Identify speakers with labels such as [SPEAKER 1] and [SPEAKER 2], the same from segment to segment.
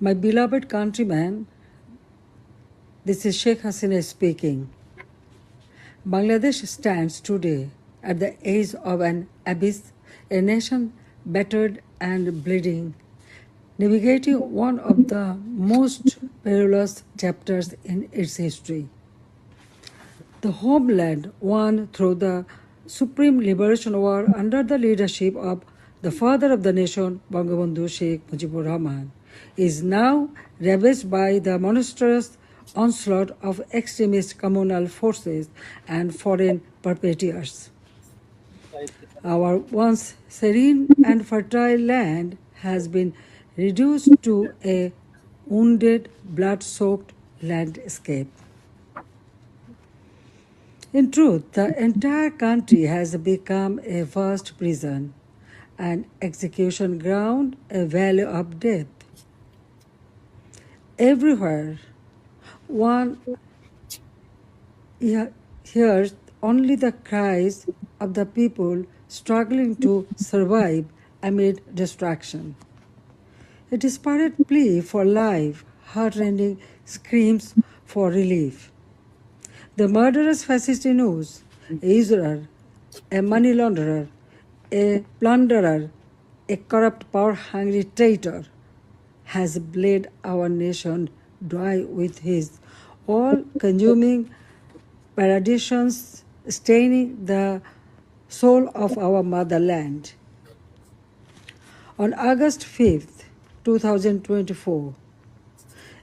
[SPEAKER 1] My beloved countrymen, this is Sheikh Hasina speaking. Bangladesh stands today at the edge of an abyss, a nation battered and bleeding, navigating one of the most perilous chapters in its history. The homeland won through the Supreme Liberation War under the leadership of the father of the nation, Bangabandhu Sheikh Mujibur Rahman, is now ravaged by the monstrous onslaught of extremist communal forces and foreign perpetrators. Our once serene and fertile land has been reduced to a wounded, blood-soaked landscape. In truth, the entire country has become a vast prison, an execution ground, a valley of death. Everywhere, one hears only the cries of the people struggling to survive amid destruction. A desperate plea for life, heartrending screams for relief. The murderous fascist news, a usurer, a money launderer, a plunderer, a corrupt, power-hungry traitor, has bled our nation dry with his all-consuming perditions, staining the soul of our motherland. On August 5th, 2024,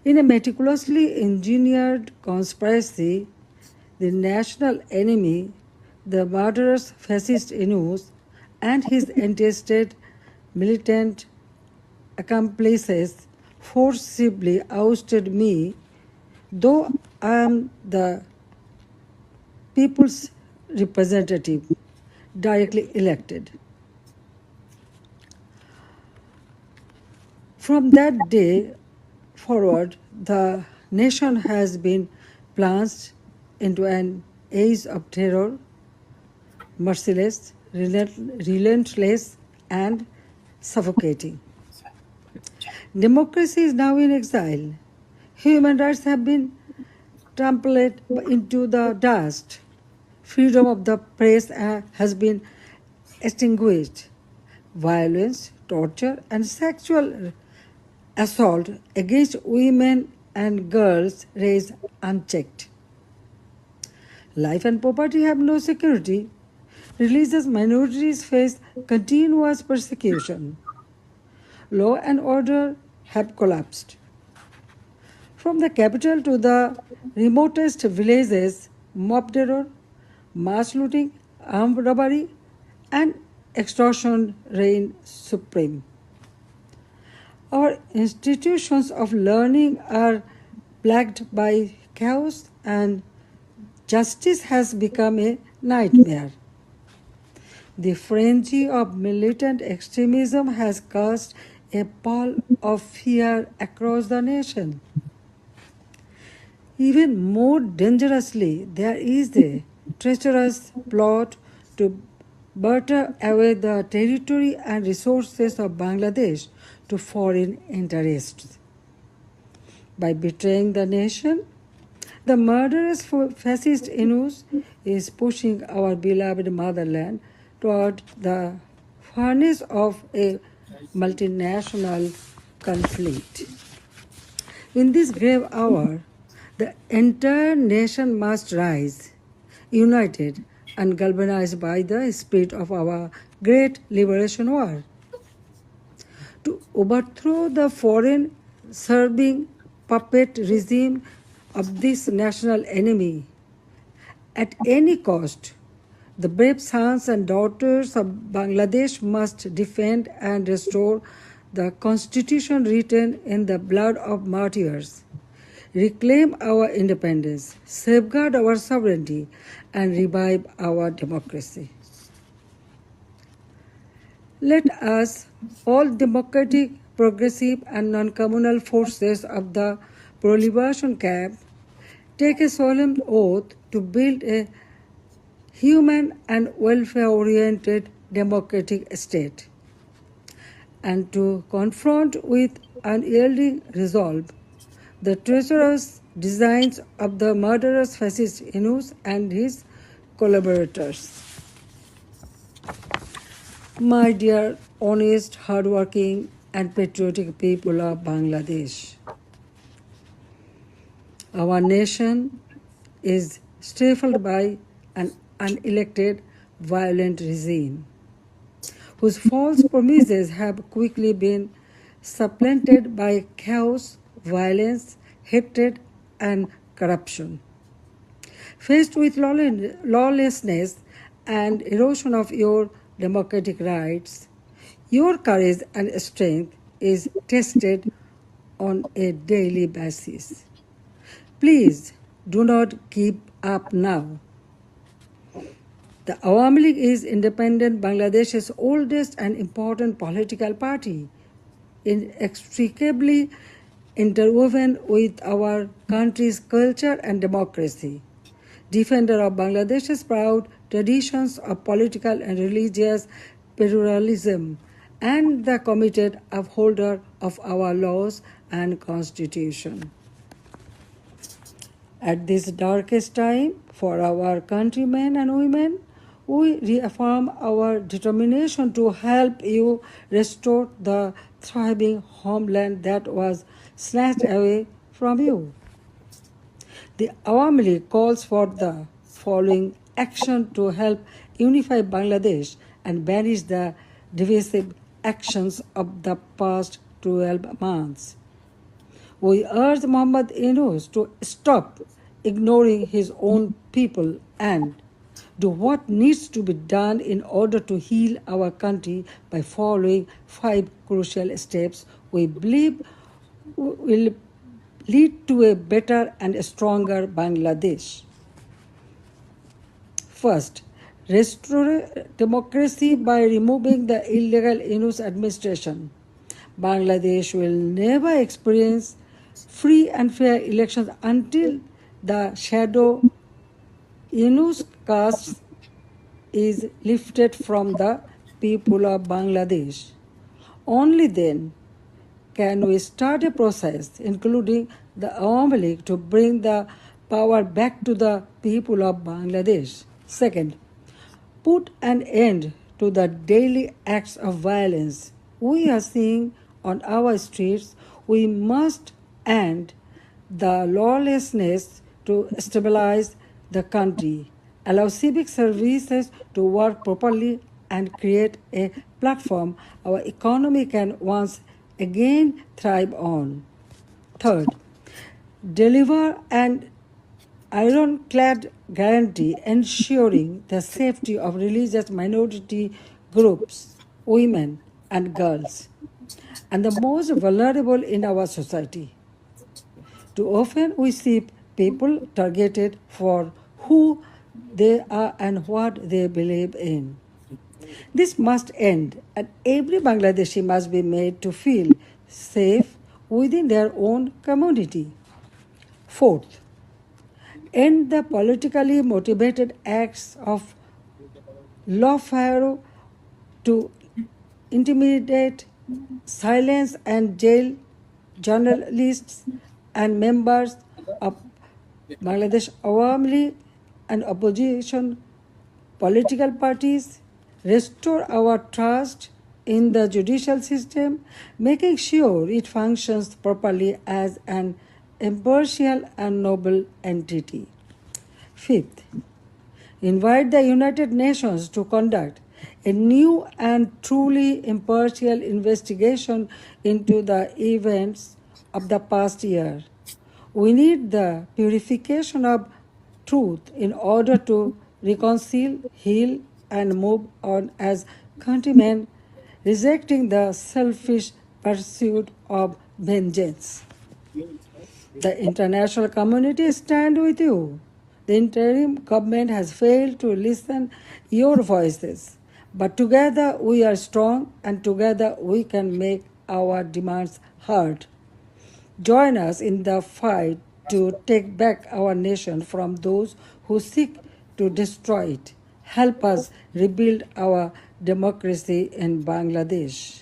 [SPEAKER 1] in a meticulously engineered conspiracy, the national enemy, the murderous fascist Inus, and his entrusted militant accomplices forcibly ousted me, though I am the people's representative, directly elected. From that day forward, the nation has been plunged into an age of terror, merciless, relentless, and suffocating. Democracy is now in exile. Human rights have been trampled into the dust. Freedom of the press has been extinguished. Violence, torture, and sexual assault against women and girls raise unchecked. Life and property have no security. Religious minorities face continuous persecution. Law and order have collapsed. From the capital to the remotest villages, mob terror, mass looting, armed robbery, and extortion reign supreme. Our institutions of learning are plagued by chaos, and justice has become a nightmare. The frenzy of militant extremism has cast a pall of fear across the nation. Even more dangerously, there is a treacherous plot to barter away the territory and resources of Bangladesh to foreign interests. By betraying the nation, the murderous fascist Inus is pushing our beloved motherland toward the furnace of a multinational conflict. In this grave hour, the entire nation must rise, united and galvanized by the spirit of our great liberation war, to overthrow the foreign serving puppet regime of this national enemy. At any cost, the brave sons and daughters of Bangladesh must defend and restore the constitution written in the blood of martyrs, reclaim our independence, safeguard our sovereignty, and revive our democracy. Let us, all democratic, progressive, and non-communal forces of the pro-liberation camp, take a solemn oath to build a human and welfare-oriented democratic state, and to confront with unyielding resolve, the treacherous designs of the murderous fascist Yunus and his collaborators. My dear, honest, hardworking, and patriotic people of Bangladesh, our nation is stifled by an unelected, violent regime whose false promises have quickly been supplanted by chaos, violence, hatred, and corruption. Faced with lawlessness and erosion of your democratic rights, your courage and strength is tested on a daily basis. Please do not give up now. The Awami League is independent Bangladesh's oldest and important political party, inextricably interwoven with our country's culture and democracy. Defender of Bangladesh's proud traditions of political and religious pluralism, and the committed upholder of our laws and constitution. At this darkest time for our countrymen and women, we reaffirm our determination to help you restore the thriving homeland that was snatched away from you. The Awami League calls for the following action to help unify Bangladesh and banish the divisive actions of the past 12 months. We urge Muhammad Yunus to stop ignoring his own people and do what needs to be done in order to heal our country by following 5 crucial steps we believe will lead to a better and a stronger Bangladesh. First, restore democracy by removing the illegal Yunus administration. Bangladesh will never experience free and fair elections until the shadow Yunus caste is lifted from the people of Bangladesh. Only then can we start a process, including the Awami League, to bring the power back to the people of Bangladesh. Second, put an end to the daily acts of violence we are seeing on our streets. We must end the lawlessness to stabilize the country, allow civic services to work properly, and create a platform our economy can once again thrive on. Third, deliver an ironclad guarantee ensuring the safety of religious minority groups, women and girls, and the most vulnerable in our society. Too often we see people targeted for who they are and what they believe in. This must end, and every Bangladeshi must be made to feel safe within their own community. Fourth, end the politically motivated acts of lawfare to intimidate, silence, and jail journalists and members of Bangladesh Awami League and opposition political parties. Restore our trust in the judicial system, making sure it functions properly as an impartial and noble entity. Fifth, invite the United Nations to conduct a new and truly impartial investigation into the events of the past year. We need the purification of truth in order to reconcile, heal, and move on as countrymen, rejecting the selfish pursuit of vengeance. The international community stands with you. The interim government has failed to listen your voices. But together we are strong, and together we can make our demands heard. Join us in the fight to take back our nation from those who seek to destroy it. Help us rebuild our democracy in Bangladesh.